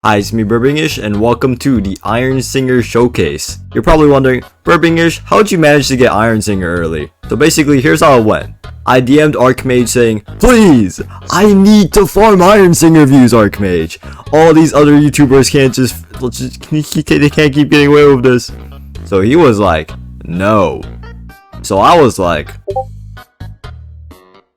Hi, it's me Burbingish, and welcome to the Ironsing Showcase. You're probably wondering, Burbingish, how'd you manage to get Ironsing early? So basically, here's how it went. I DM'd Archmage saying, please, I need to farm Ironsing views, Archmage. All these other YouTubers they can't keep getting away with this. So he was like, no. So I was like,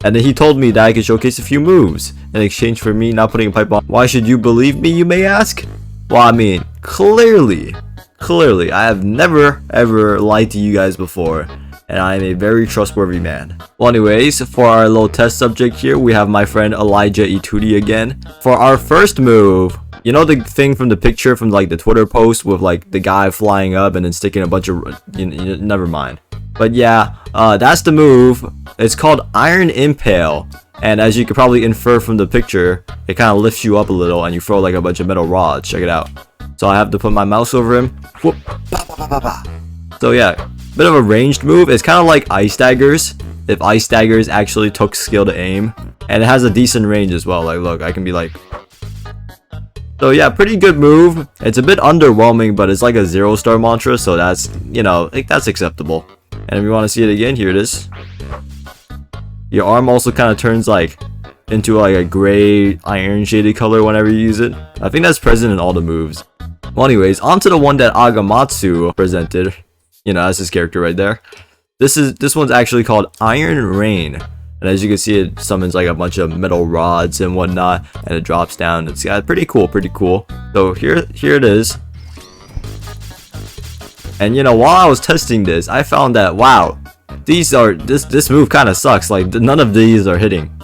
and then he told me that I could showcase a few moves in exchange for me not putting a pipe on. Why should you believe me, you may ask? Well, I mean, clearly, I have never ever lied to you guys before, and I am a very trustworthy man. Well, anyways, for our little test subject here, we have my friend Elijah Etudi again. For our first move, you know the thing from the picture from like the Twitter post with like the guy flying up and then sticking a bunch of, never mind. But yeah, that's the move. It's called Iron Impale, and as you could probably infer from the picture, it kind of lifts you up a little and you throw like a bunch of metal rods. Check it out. So I have to put my mouse over him. Whoop. So yeah, bit of a ranged move. It's kind of like Ice Daggers, if Ice Daggers actually took skill to aim, and it has a decent range as well. Like, look, I can be like, so yeah, pretty good move. It's a bit underwhelming, but it's like a 0-star mantra, so that's, you know, like, that's acceptable. And if you want to see it again, here it is. Your arm also kind of turns like into like a gray iron shaded color whenever you use it. I think that's present in all the moves. Well, anyways, on to the one that Agamatsu presented. You know, that's his character right there. This one's actually called Iron Rain. And as you can see, it summons like a bunch of metal rods and whatnot, and it drops down. It's pretty cool, So here it is. And you know, while I was testing this, I found that wow, this move kind of sucks. Like none of these are hitting.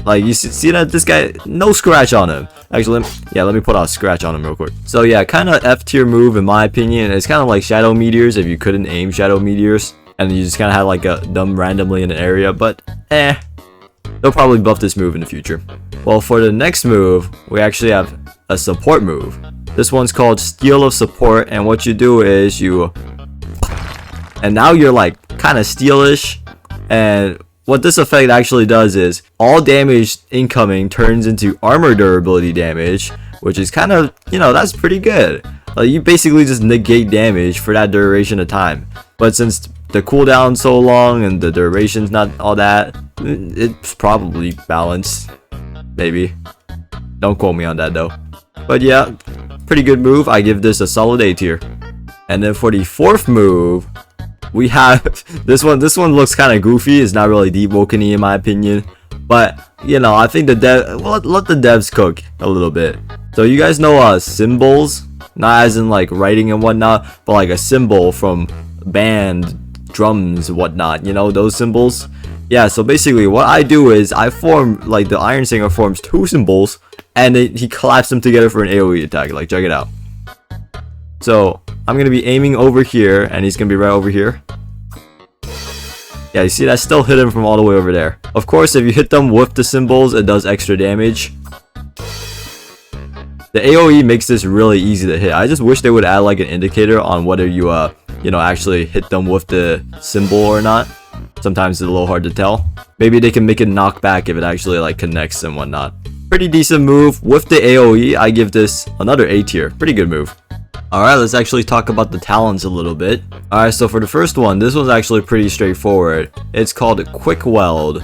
Like you see that this guy, no scratch on him. Actually, let me put a scratch on him real quick. So yeah, kind of F tier move in my opinion. It's kind of like Shadow Meteors if you couldn't aim Shadow Meteors and you just kind of had like them randomly in an area. But they'll probably buff this move in the future. Well, for the next move, we actually have a support move. This one's called Steel of Support, and what you do is and now you're like kind of steelish, and what this effect actually does is all damage incoming turns into armor durability damage, which is kind of, you know, that's pretty good. Like, you basically just negate damage for that duration of time, but since the cooldown's so long and the duration's not all that, it's probably balanced, maybe. Don't quote me on that though. But yeah, pretty good move. I give this a solid A tier. And then for the fourth move, we have this one. This one looks kind of goofy. It's not really Deepwoken-y in my opinion, but you know, I think let the devs cook a little bit. So you guys know symbols, not as in like writing and whatnot, but like a symbol from band, drums, whatnot. You know, those symbols. Yeah. So basically, what I do is I form like the Iron Singer forms two symbols, and he collapses them together for an AoE attack. Like, check it out. So I'm gonna be aiming over here, and he's gonna be right over here. Yeah, you see that still hit him from all the way over there. Of course, if you hit them with the symbols, it does extra damage. The AoE makes this really easy to hit. I just wish they would add like an indicator on whether you you know, actually hit them with the symbol or not. Sometimes it's a little hard to tell. Maybe they can make it knock back if it actually like connects and whatnot. Pretty decent move. With the AoE, I give this another A tier. Pretty good move. Alright, let's actually talk about the talents a little bit. Alright, so for the first one, this one's actually pretty straightforward. It's called Quick Weld.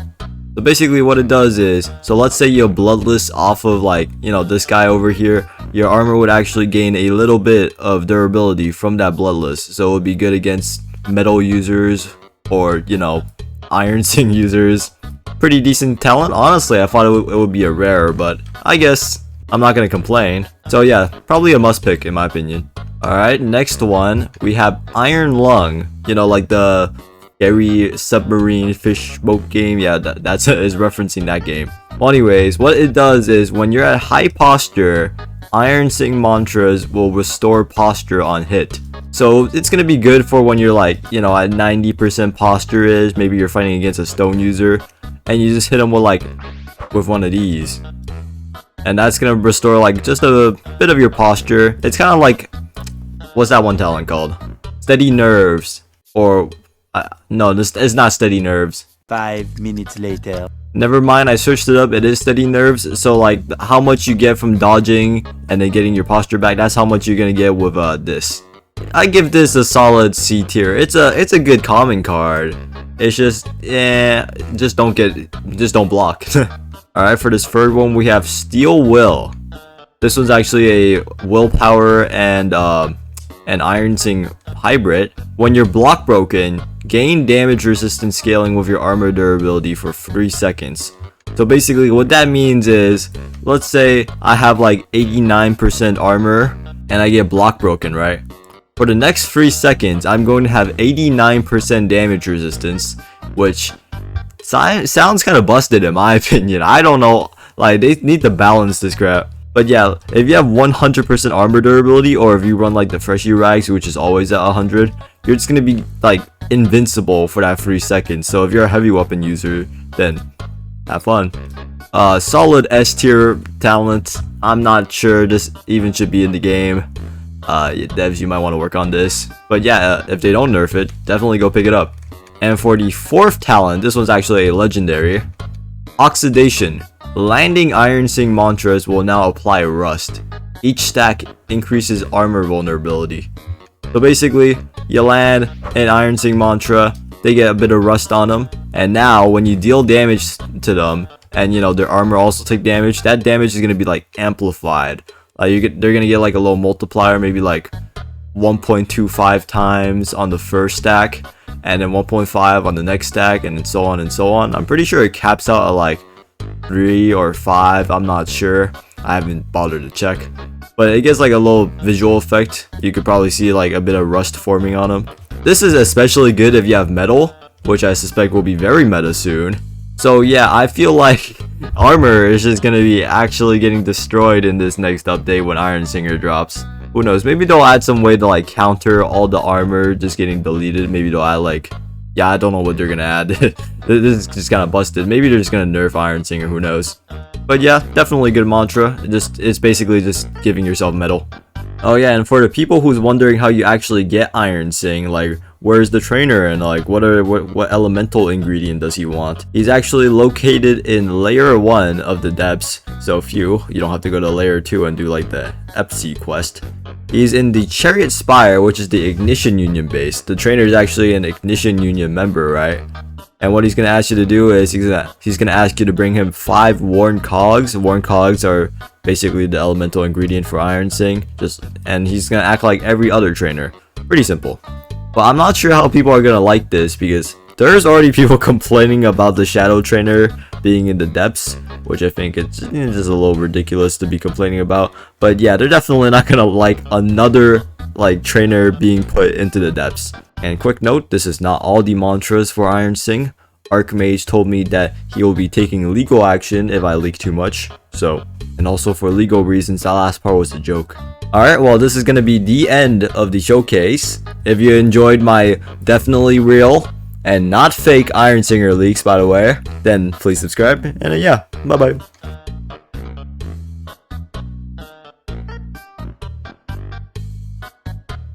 So basically what it does is, so let's say you're bloodless off of like, you know, this guy over here, your armor would actually gain a little bit of durability from that bloodless. So it would be good against metal users or, you know, Ironsing users. Pretty decent talent. Honestly, I thought it would be a rare, but I guess I'm not gonna complain. So yeah, probably a must pick in my opinion. Alright, next one, we have Iron Lung. You know, like the scary submarine fish smoke game. Yeah, that's is referencing that game. Well, anyways, what it does is when you're at high posture, Ironsing mantras will restore posture on hit. So it's gonna be good for when you're like, you know, at 90% posture is, maybe you're fighting against a stone user, and you just hit them with one of these. And that's gonna restore like just a bit of your posture. It's kind of like, what's that one talent called? Steady Nerves. Or no, this is not Steady Nerves. 5 minutes later. Never mind, I searched it up. It is steady nerfs. So like how much you get from dodging and then getting your posture back, that's how much you're gonna get with this. I give this a solid C tier. It's a good common card. It's just just don't block. Alright, for this third one we have Steel Will. This one's actually a willpower and an Ironsing hybrid. When you're block broken, gain damage resistance scaling with your armor durability for 3 seconds. So basically what that means is, let's say I have like 89% armor and I get block broken, right? For the next 3 seconds, I'm going to have 89% damage resistance, which sounds kind of busted in my opinion. I don't know, like they need to balance this crap. But yeah, if you have 100% armor durability, or if you run like the freshie rags, which is always at 100, you're just gonna be like invincible for that 3 seconds. So if you're a heavy weapon user, then have fun. Solid S tier talent. I'm not sure this even should be in the game. Devs, you might want to work on this. But yeah, if they don't nerf it, definitely go pick it up. And for the fourth talent, this one's actually a legendary. Oxidation. Landing Ironsing mantras will now apply rust. Each stack increases armor vulnerability. So basically, you land an Ironsing mantra, they get a bit of rust on them, and now when you deal damage to them, and you know their armor also take damage, that damage is gonna be like amplified. They're gonna get like a little multiplier, maybe like 1.25 times on the first stack, and then 1.5 on the next stack, and then so on and so on. I'm pretty sure it caps out at like 3 or 5. I'm not sure. I haven't bothered to check. But it gets like a little visual effect. You could probably see like a bit of rust forming on them. This is especially good if you have metal, which I suspect will be very meta soon. So yeah, I feel like armor is just gonna be actually getting destroyed in this next update when Ironsinger drops. Who knows? Maybe they'll add some way to like counter all the armor just getting deleted. Maybe they'll add like, yeah, I don't know what they're gonna add. This is just kind of busted. Maybe they're just gonna nerf Ironsinger. Who knows? But yeah, definitely good mantra. It's basically just giving yourself metal. Oh yeah, and for the people who's wondering how you actually get Ironsing, like where's the trainer and like what elemental ingredient does he want? He's actually located in layer 1 of the depths. So you don't have to go to layer 2 and do like the Epsi quest. He's in the Chariot Spire, which is the Ignition Union base. The trainer is actually an Ignition Union member, right? And what he's gonna ask you to do is he's gonna ask you to bring him 5 worn cogs. Worn cogs are basically the elemental ingredient for Ironsing. And he's gonna act like every other trainer. Pretty simple. But I'm not sure how people are gonna like this because there's already people complaining about the Shadow Trainer being in the depths, which I think it's just a little ridiculous to be complaining about. But yeah, they're definitely not gonna like another like trainer being put into the depths. And quick note, this is not all the mantras for Ironsing. Archmage told me that he will be taking legal action if I leak too much. So, and also for legal reasons, that last part was a joke. Alright, well this is gonna be the end of the showcase. If you enjoyed my definitely real and not fake Ironsinger leaks, by the way, then please subscribe. And yeah, bye bye.